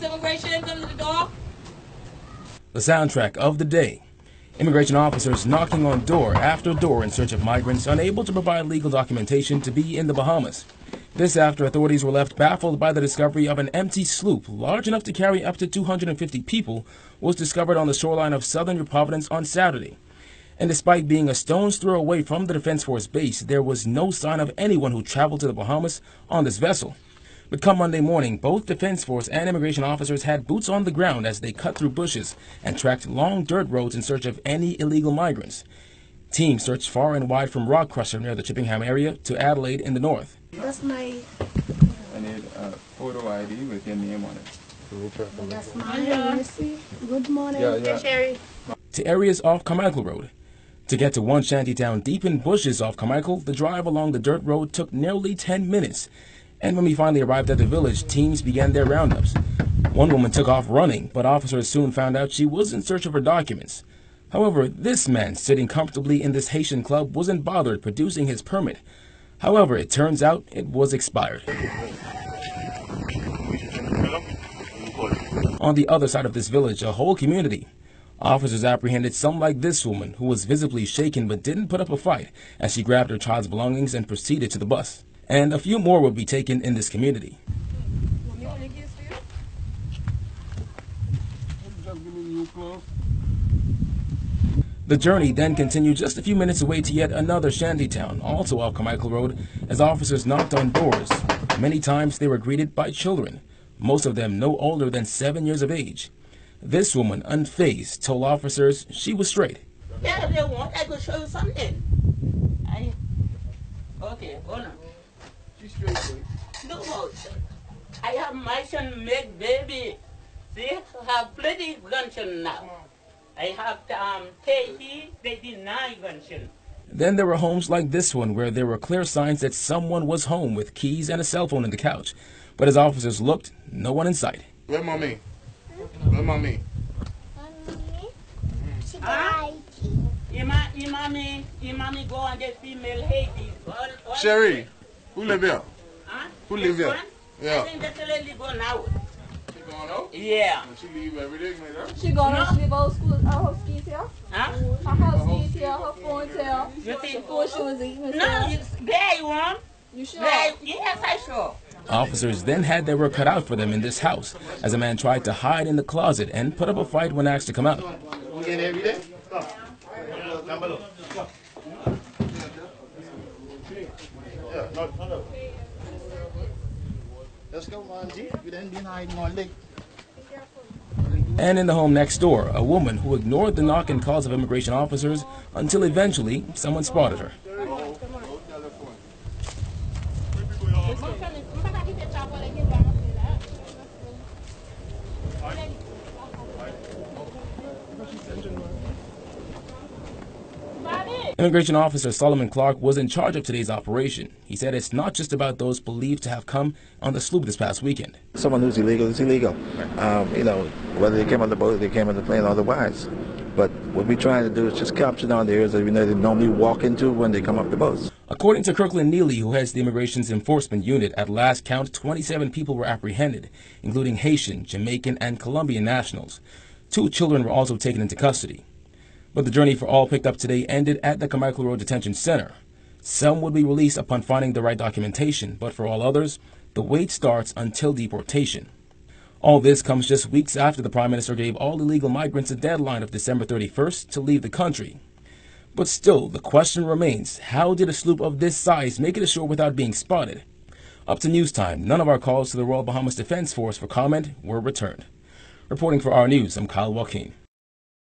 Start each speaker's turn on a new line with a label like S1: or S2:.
S1: U.S. Immigration, come to the door.
S2: The soundtrack of the day. Immigration officers knocking on door after door in search of migrants unable to provide legal documentation to be in the Bahamas. This after authorities were left baffled by the discovery of an empty sloop large enough to carry up to 250 people was discovered on the shoreline of southern New Providence on Saturday. And despite being a stone's throw away from the Defense Force base, there was no sign of anyone who traveled to the Bahamas on this vessel. But come Monday morning, both Defense Force and immigration officers had boots on the ground as they cut through bushes and tracked long dirt roads in search of any illegal migrants. Teams searched far and wide from Rock Crusher near the Chippenham area to Adelaide in the north.
S3: That's my...
S4: I need a photo ID with your name on it.
S3: That's mine. Good morning.
S4: Yeah.
S3: Sherry.
S2: To areas off Carmichael Road. To get to one shantytown deep in bushes off Carmichael, the drive along the dirt road took nearly 10 minutes. And when we finally arrived at the village, teams began their roundups. One woman took off running, but officers soon found out she was in search of her documents. However, this man sitting comfortably in this Haitian club wasn't bothered producing his permit. However, it turns out it was expired. On the other side of this village, a whole community. Officers apprehended some like this woman, who was visibly shaken but didn't put up a fight as she grabbed her child's belongings and proceeded to the bus. And a few more will be taken in this community. The journey then continued just a few minutes away to yet another shantytown, also off Carmichael Road, as officers knocked on doors. Many times they were greeted by children, most of them no older than 7 years of age. This woman, unfazed, told officers she was straight.
S1: Yeah, if they want, I could show you something. Okay, hold on.
S4: She's straight.
S1: Look, I have my son make baby. See, I have plenty gunshot now. I have Tahiti, 39 gunshot.
S2: Then there were homes like this one where there were clear signs that someone was home with keys and a cell phone in the couch. But as officers looked, no one in sight.
S4: Where mommy? Where mommy?
S3: She died.
S1: Your mommy go on the female Haiti.
S4: Sherry, who live here?
S1: Huh?
S4: Who live here? Yeah.
S1: I think that's the lady going out.
S4: She going out?
S1: Yeah.
S4: She leave every day, man.
S5: She gonna leave her school, her skis here.
S1: Huh?
S5: Her house skis here, her phone here.
S1: You think?
S5: The four shoes even.
S1: No, there you want.
S5: You sure?
S1: There, yes, I sure.
S2: Officers then had their work cut out for them in this house, as a man tried to hide in the closet and put up a fight when asked to come out.
S4: We get every day?
S6: Let's go, Manji. We didn't been hiding all day.
S2: And in the home next door, a woman who ignored the knock and calls of immigration officers until eventually someone spotted her. Immigration officer Solomon Clark was in charge of today's operation. He said it's not just about those believed to have come on the sloop this past weekend.
S7: Someone who's illegal is illegal. Whether they came on the boat, they came on the plane, otherwise. But what we're trying to do is just capture down the areas that we know they normally walk into when they come off the boats.
S2: According to Kirkland Neely, who heads the Immigration's Enforcement Unit, at last count, 27 people were apprehended, including Haitian, Jamaican, and Colombian nationals. 2 children were also taken into custody. But the journey for all picked up today ended at the Carmichael Road Detention Center. Some would be released upon finding the right documentation, but for all others, the wait starts until deportation. All this comes just weeks after the Prime Minister gave all illegal migrants a deadline of December 31st to leave the country. But still, the question remains, how did a sloop of this size make it ashore without being spotted? Up to news time, none of our calls to the Royal Bahamas Defense Force for comment were returned. Reporting for our news, I'm Kyle Joaquin.